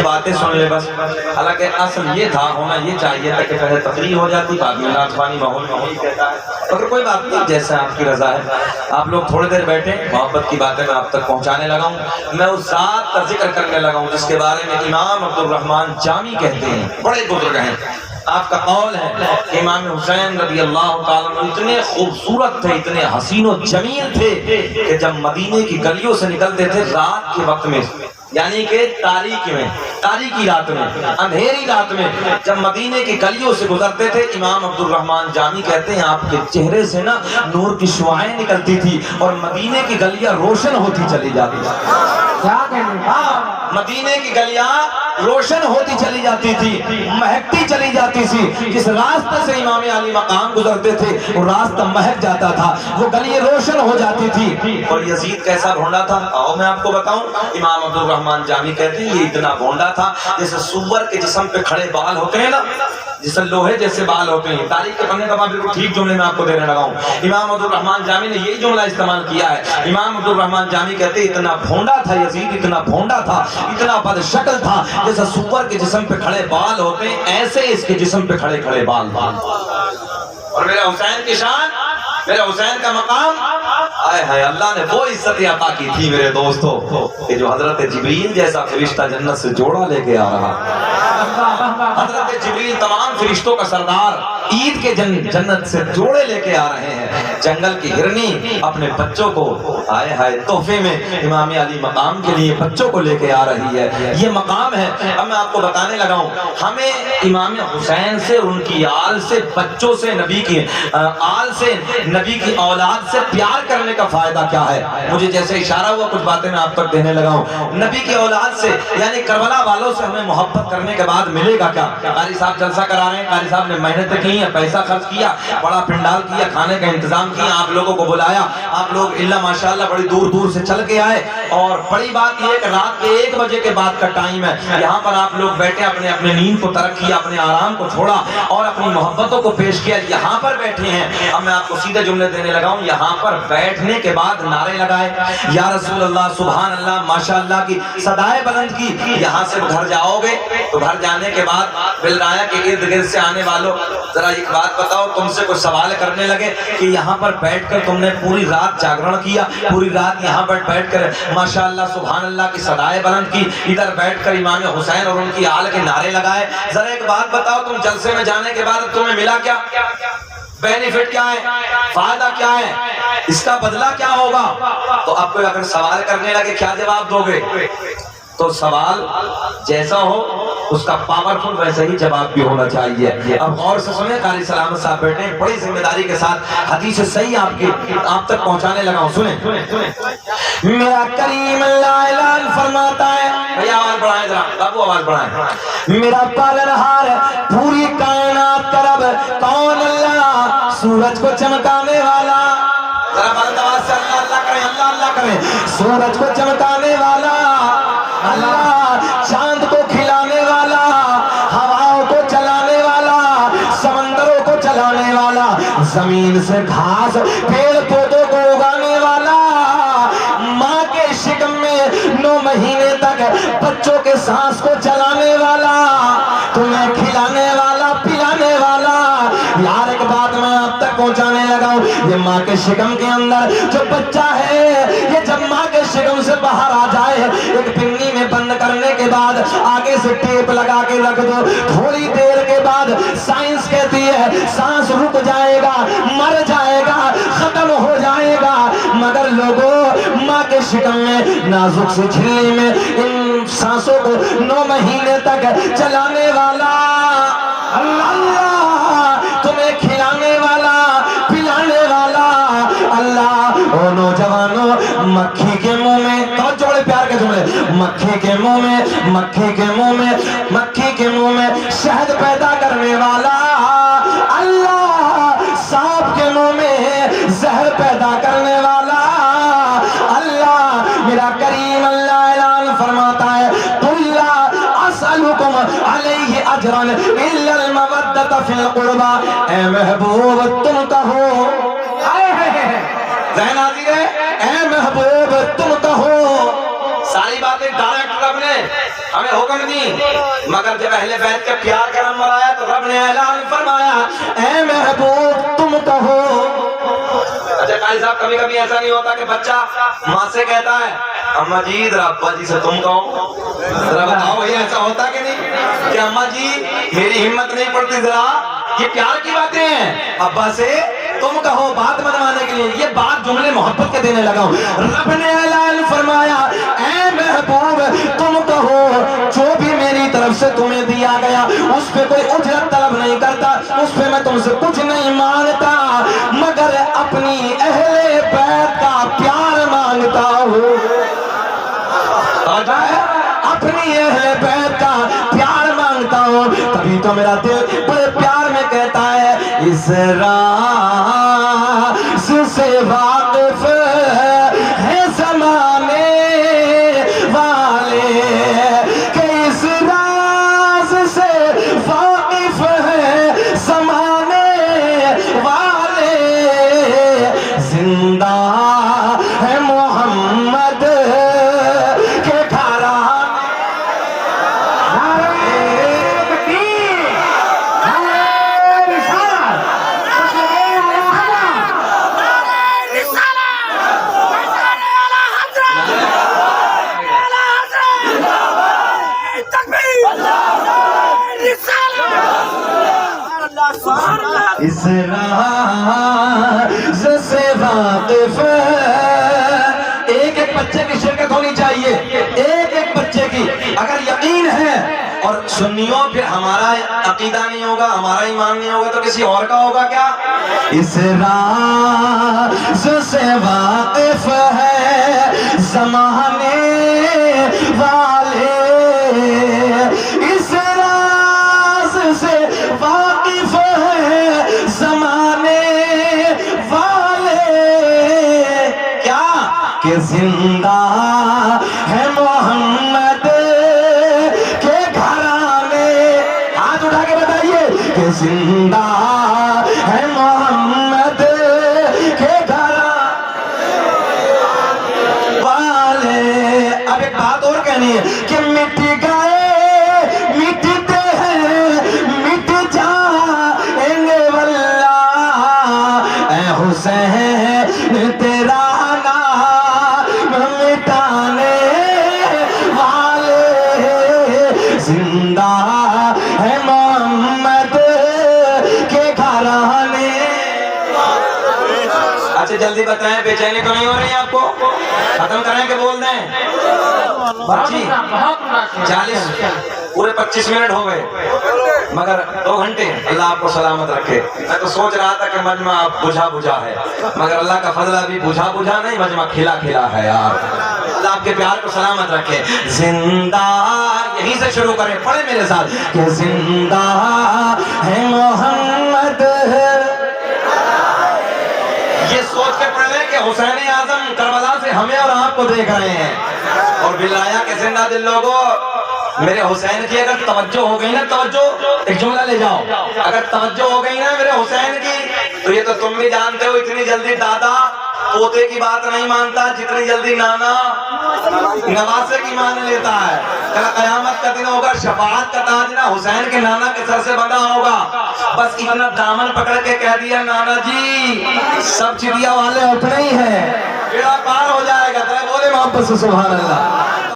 کچھ باتیں سن لے بس. حالانکہ اصل یہ تھا، ہونا یہ چاہیے تھا کہ پہلے تقریر ہو جاتی، بعد میں ناطفانی ماحول میں یہی کہتا ہے. مگر کوئی بات نہیں، جیسا آپ کی رضا ہے. آپ لوگ تھوڑی دیر بیٹھیں، محبت کی باتیں میں آپ تک پہنچانے لگا ہوں. میں اس ذات کا ذکر کرنے لگا ہوں جس کے بارے میں امام عبد الرحمن جامی کہتے ہیں، بڑے بزرگ ہیں. آپ کا قول ہے امام حسین رضی اللہ تعالیٰ عنہ اتنے خوبصورت تھے، اتنے حسین و جمیل تھے کہ جب مدینے کی گلیوں سے نکلتے تھے رات کے وقت میں، یعنی کہ تاریکی رات میں، اندھیری رات میں جب مدینے کی گلیوں سے گزرتے تھے، امام عبد الرحمن جامی کہتے ہیں آپ کے چہرے سے نا نور کی شعاعیں نکلتی تھی اور مدینے کی گلیاں روشن ہوتی چلی جاتی تھی. کیا کہنے؟ مدینے کی گلیاں روشن ہوتی چلی جاتی تھی، مہکتی چلی جاتی تھی. جس راستے سے امام علی مقام گزرتے تھے وہ راستہ مہک جاتا تھا، وہ گلیاں روشن ہو جاتی تھی. اور یزید کیسا بھونڈا تھا آؤ میں آپ کو بتاؤں. امام عبد الرحمن جامی کہتے ہیں یہ اتنا بھونڈا تھا جیسے سور کے جسم پہ کھڑے بال ہوتے ہیں نا، جیسے لوہے جیسے بال ہوتے ہیں. تاریخ کے پڑھنے کا میں بالکل ٹھیک جملے میں آپ کو دینے لگا ہوں. امام عبد الرحمن جامی نے یہی جملہ استعمال کیا ہے. امام عبد الرحمن جامی کہتے ہیں اتنا بھونڈا تھا یزید، اتنا بھونڈا تھا، اتنا بد شکل تھا جیسے سور کے جسم پہ کھڑے بال ہوتے ہیں، ایسے اس کے جسم پہ کھڑے کھڑے بال. اور میرے حسین کی شان، میرے حسین کا مقام، آئے ہائے اللہ نے وہ عزت عطا کی تھی میرے دوستو کہ جو حضرت جبریل جیسا فرشتہ جنت سے جوڑا لے کے آ رہا. حضرت جبریل تمام فرشتوں کا سردار عید کے جنت سے جوڑے لے کے آ رہے ہیں. جنگل کی ہرنی اپنے بچوں کو آئے ہائے تحفے میں امام علی مقام کے لیے بچوں کو لے کے آ رہی ہے. یہ مقام ہے. اب میں آپ کو بتانے لگا ہوں ہمیں امام حسین سے، ان کی آل سے، بچوں سے، نبی کی آل سے، نبی کی اولاد سے پیار کرنے کا فائدہ کیا ہے. مجھے جیسے اشارہ ہوا کچھ باتیں میں آپ تک دینے لگا ہوں. نبی کی اولاد سے یعنی کربلا والوں سے ہمیں محبت کرنے کے بعد ملے گا کیا. قاری صاحب جلسہ کرا رہے ہیں، قاری صاحب نے محنت کی ہے، پیسہ خرچ کیا، بڑا پنڈال کیا، کھانے کا انتظام کیا، آپ لوگوں کو بلایا، آپ لوگ اللہ ماشاءاللہ بڑی دور دور سے چل کے آئے. اور بڑی بات یہ کہ رات کے 1 بجے کے بعد کا ٹائم ہے، یہاں پر آپ لوگ بیٹھے، اپنے اپنے نیند کو ترک کیا، اپنے آرام کو چھوڑا اور اپنی محبتوں کو پیش کیا. یہاں پر بیٹھے ہیں. اب میں آپ کو سیدھے جملے دینے لگا ہوں. یہاں پر بیٹھنے کے بعد نعرے لگائے یا رسول اللہ، سبحان اللہ، ماشاءاللہ کی صدائے بلند کی. یہاں سے گھر جاؤ گے تو گھر جانے کے بعد بلرایا کے ارد گرد سے آنے والوں ذرا ایک بات بتاؤ، تم سے کوئی سوال کرنے لگے کہ یہاں پر بیٹھ کر تم نے پوری رات جاگرن کیا، پوری رات یہاں پر بیٹھ کر ماشاءاللہ سبحان اللہ کی صدائے بلند کی، ادھر بیٹھ کر امام حسین اور ان کی آل کے نعرے لگائے، ذرا ایک بات بتاؤ تم جلسے میں جانے کے بعد تمہیں ملا کیا؟ بینیفٹ کیا ہے؟ فائدہ کیا ہے؟ اس کا بدلہ کیا ہوگا؟ تو آپ کو اگر سوال کرنے لگے کیا جواب دو گے؟ تو سوال جیسا ہو اس کا پاورفل ویسا ہی جواب بھی ہونا چاہیے. اب غور سے سنیں، قاری سلامت صاحب بیٹھے ہیں، بڑی ذمہ داری کے ساتھ حدیث صحیح آپ تک پہنچانے لگا ہوں. سنیں میرا کریم اللہ اعلان فرماتا ہے، بھیا آواز بڑھائیں، ذرا بابو آواز بڑھائیں. میرا پالنہار پوری کائنات کا رب کون؟ اللہ، سورج کو چمکانے والا. ذرا بلند آواز سے اللہ اللہ کریں، اللہ اللہ کریں. سورج کو چمکانے والا اللہ، چاند کو کھلانے والا، ہواؤں کو چلانے والا، سمندروں کو چلانے والا، زمین سے گھاس پیڑ پودوں کو اگانے والا، ماں کے شکم میں 9 مہینے تک بچوں کے سانس کو چلانے والا، تمہیں کھلانے والا، پلانے والا. یار ایک بات میں آپ تک پہنچانے لگا ہوں، یہ ماں کے شکم کے اندر جو بچہ ہے، یہ جب ماں کے شکم سے باہر آ جائے، ایک پنی میں بند کرنے کے بعد آگے سے ٹیپ لگا کے رکھ دو، تھوڑی دیر کے بعد سائنس کہتی ہے سانس رک جائے گا، مر جائے گا، ختم ہو جائے گا. مگر لوگوں، ماں کے شکم میں نازک سی جھلی میں ان سانسوں کو 9 مہینے تک چلانے والا اللہ، تمہیں کھلانے والا، پلانے والا اللہ. او نوجوانوں، مکھی کے منہ میں توجہ، بڑے پیار کے جملے، مکھی کے منہ میں شہد پیدا کرنے والا اللہ، سانپ کے منہ میں زہر پیدا کرنے والا اللہ. میرا کریم اللہ اعلان فرماتا ہے، قُل لَا أَسْأَلُكُمْ عَلَيْهِ أَجْرًا إِلَّا الْمَوَدَّةَ فِي الْقُرْبَى. اے محبوب تم کہو، ذہن حاضر ہے، اے محبوب تم کہو. ساری باتیں ڈائریکٹ رب نے ہمیں حکم دی، مگر جب اہل بیت کے پیار کا نمبر آیا تو رب نے اعلان فرمایا اے محبوب تم کہو۔ اچھا قاری صاحب کبھی کبھی ایسا نہیں ہوتا کہ بچہ ماں سے کہتا ہے اماں جی ذرا ابا جی سے تم کہو، ذرا بتاؤ یہ ایسا ہوتا کہ نہیں کہ اماں جی میری ہمت نہیں پڑتی، ذرا یہ پیار کی باتیں ہیں، ابا سے تم کہو بات منوانے کے لیے، یہ بات جملے محبت کے دینے لگا ہوں۔ رب نے اعلان فرمایا اے محبوب تم کہو جو بھی میری طرف سے تمہیں دیا گیا اس پہ کوئی اجرت طلب نہیں کرتا، اس پہ میں تم سے کچھ نہیں مانگتا مگر اپنی اہل بیت کا پیار مانگتا ہوں۔ اپنی اہل بیت کا پیار مانگتا ہوں، تبھی تو میرا دل بڑے پیار میں کہتا ہے اس راز سے واقف ہے زمانے والے، کہ اس راز سے واقف ہے زمانے والے، زندہ ہے محمد کے گھرانے۔ اس راز سے واقف ایک ایک بچے کی شرکت ہونی چاہیے، ایک ایک بچے کی، اگر یقین ہے اور سنیوں پھر ہمارا عقیدہ نہیں ہوگا، ہمارا ایمان نہیں ہوگا تو کسی اور کا ہوگا کیا؟ اس راز سے واقف ہے زمانے والے، اس راز سے واقف ہے زمانے والے، کیا کہ زندہ ہے محمد کے گھرانے۔ ہاتھ اٹھا کے بتائیے کہ زندہ ہے محمد کے گھرانے والے۔ اب ایک بات اور کہنی ہے کہ مٹ گئے مٹتے ہیں مٹ جائیں گے واللہ، اے حسین تیرا نام مٹانے والے، زندہ ہے محمد کے گھرانے۔ اچھا جلدی بتائیں بے چینی تو نہیں ہو رہی آپ کو؟ ختم کریں کہ بول دیں؟ 40 پورے 25 منٹ ہو گئے مگر 2 گھنٹے۔ اللہ آپ کو سلامت رکھے۔ میں تو سوچ رہا تھا کہ مجمع بجھا بجھا ہے مگر اللہ کا فضل ابھی بجھا بجھا نہیں، مجمع کھلا کھلا ہے یار۔ اللہ آپ کے پیار کو سلامت رکھے۔ زندہ یہیں سے شروع کریں، پڑھیں میرے ساتھ کہ زندہ ہے محمد، یہ سوچ کے پڑھ لیں کہ حسین اعظم کربلا سے ہمیں اور آپ کو دیکھ رہے ہیں، اور بلایا کہ زندہ دل لوگوں میرے حسین کی اگر توجہ ہو گئی نا، توجہ ایک جملہ لے جاؤ، اگر توجہ ہو گئی نا میرے حسین کی تو یہ تو تم بھی جانتے ہو اتنی جلدی دادا پوتے کی بات نہیں مانتا جتنی جلدی نانا نواسے کی مان لیتا ہے۔ کل قیامت کا دن ہوگا، شفاعت کا تاج نا حسین کے نانا کے سر سے بندھا ہوگا، بس اتنا دامن پکڑ کے کہہ دیا نانا جی سب چڑیا والے اپنے ہی ہیں، بیڑا پار ہو جائے گا۔ بولے محبت سے سبحان اللہ۔